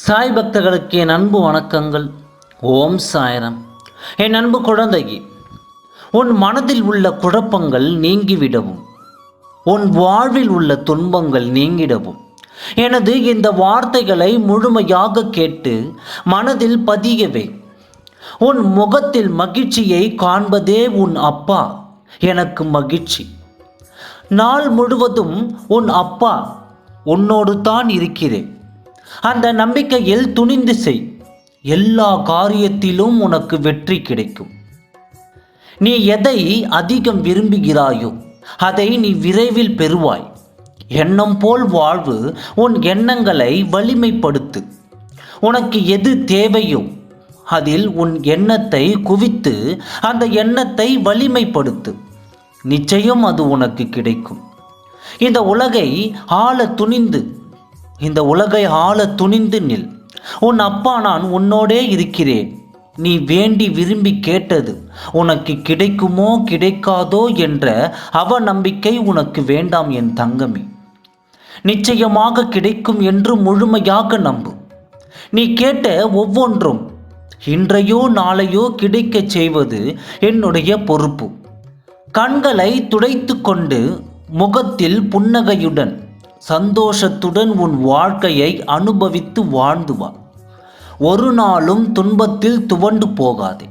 சாய் பக்தர்களுக்கு என் அன்பு வணக்கங்கள். ஓம் சாய்ராம். என் அன்பு குழந்தையே, உன் மனதில் உள்ள குழப்பங்கள் நீங்கிவிடவும், உன் வாழ்வில் உள்ள துன்பங்கள் நீங்கிடவும் எனது இந்த வார்த்தைகளை முழுமையாக கேட்டு மனதில் பதியவே. உன் முகத்தில் மகிழ்ச்சியை காண்பதே உன் அப்பா எனக்கு மகிழ்ச்சி. நாள் முழுவதும் உன் அப்பா உன்னோடு தான் இருக்கிறேன். அந்த நம்பிக்கையில் துணிந்து செய். எல்லா காரியத்திலும் உனக்கு வெற்றி கிடைக்கும். நீ எதை அதிகம் விரும்புகிறாயோ அதை நீ விரைவில் பெறுவாய். எண்ணம் போல் வாழ்வு. உன் எண்ணங்களை வலிமைப்படுத்து. உனக்கு எது தேவையோ அதில் உன் எண்ணத்தை குவித்து அந்த எண்ணத்தை வலிமைப்படுத்து. நிச்சயம் அது உனக்கு கிடைக்கும். இந்த உலகை ஆள துணிந்து நில். உன் அப்பா நான் உன்னோடே இருக்கிறேன். நீ வேண்டி விரும்பி கேட்டது உனக்கு கிடைக்குமோ கிடைக்காதோ என்ற அவநம்பிக்கை உனக்கு வேண்டாம் என் தங்கமே. நிச்சயமாக கிடைக்கும் என்று முழுமையாக நம்பு. நீ கேட்ட ஒவ்வொன்றும் இன்றையோ நாளையோ கிடைக்கச் செய்வது என்னுடைய பொறுப்பு. கண்களை துடைத்து கொண்டு முகத்தில் புன்னகையுடன் சந்தோஷத்துடன் உன் வாழ்க்கையை அனுபவித்து வாழ்ந்து வா. ஒரு நாளும் துன்பத்தில் துவண்டு போகாதே.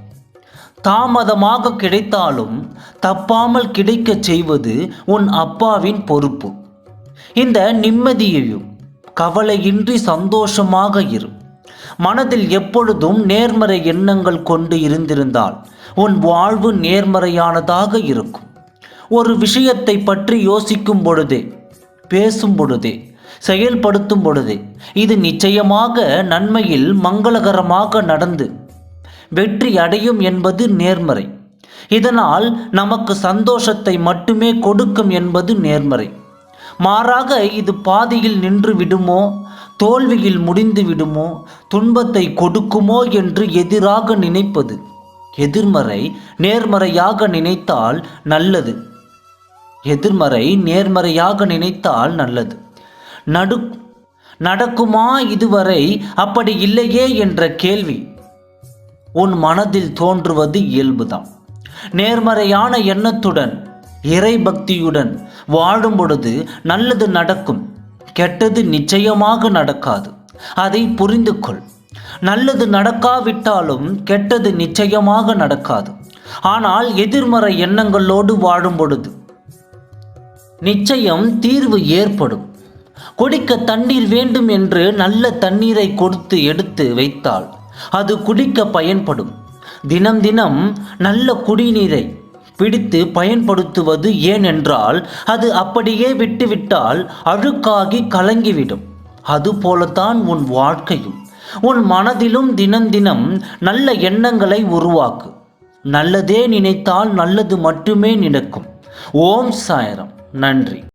தாமதமாக கிடைத்தாலும் தப்பாமல் கிடைக்கச் செய்வது உன் அப்பாவின் பொறுப்பு. இந்த நிம்மதியையும் கவலையின்றி சந்தோஷமாக இரு. மனதில் எப்பொழுதும் நேர்மறை எண்ணங்கள் கொண்டு இருந்திருந்தால் உன் வாழ்வு நேர்மறையானதாக இருக்கும். ஒரு விஷயத்தை பற்றி யோசிக்கும் பொழுதே, பேசும் பொழுதே, செயல்படுத்தும் பொழுதே இது நிச்சயமாக நன்மையில் மங்களகரமாக நடந்து வெற்றி அடையும் என்பது நேர்மறை. இதனால் நமக்கு சந்தோஷத்தை மட்டுமே கொடுக்கும் என்பது நேர்மறை. மாறாக இது பாதியில் நின்று விடுமோ, தோல்வியில் முடிந்து விடுமோ, துன்பத்தை கொடுக்குமோ என்று எதிராக நினைப்பது எதிர்மறை. நேர்மறையாக நினைத்தால் நல்லது. நடக்குமா இதுவரை அப்படி இல்லையே என்ற கேள்வி உன் மனதில் தோன்றுவது இயல்புதான். நேர்மறையான எண்ணத்துடன் இறை பக்தியுடன் வாழும் பொழுது நல்லது நடக்கும். கெட்டது நிச்சயமாக நடக்காது. அதை புரிந்து கொள். நல்லது நடக்காவிட்டாலும் கெட்டது நிச்சயமாக நடக்காது. ஆனால் எதிர்மறை எண்ணங்களோடு வாழும் பொழுது நிச்சயம் தீர்வு ஏற்படும். குடிக்க தண்ணீர் வேண்டும் என்று நல்ல தண்ணீரை கொடுத்து எடுத்து வைத்தால் அது குடிக்க பயன்படும். தினம் தினம் நல்ல குடிநீரை பிடித்து பயன்படுத்துவது ஏனென்றால் அது அப்படியே விட்டுவிட்டால் அழுக்காகி கலங்கிவிடும். அதுபோலத்தான் உன் வாழ்க்கையும். உன் மனதிலும் தினம் தினம் நல்ல எண்ணங்களை உருவாக்கு. நல்லதே நினைத்தால் நல்லது மட்டுமே நடக்கும். ஓம் சாய்ராம். நன்றி.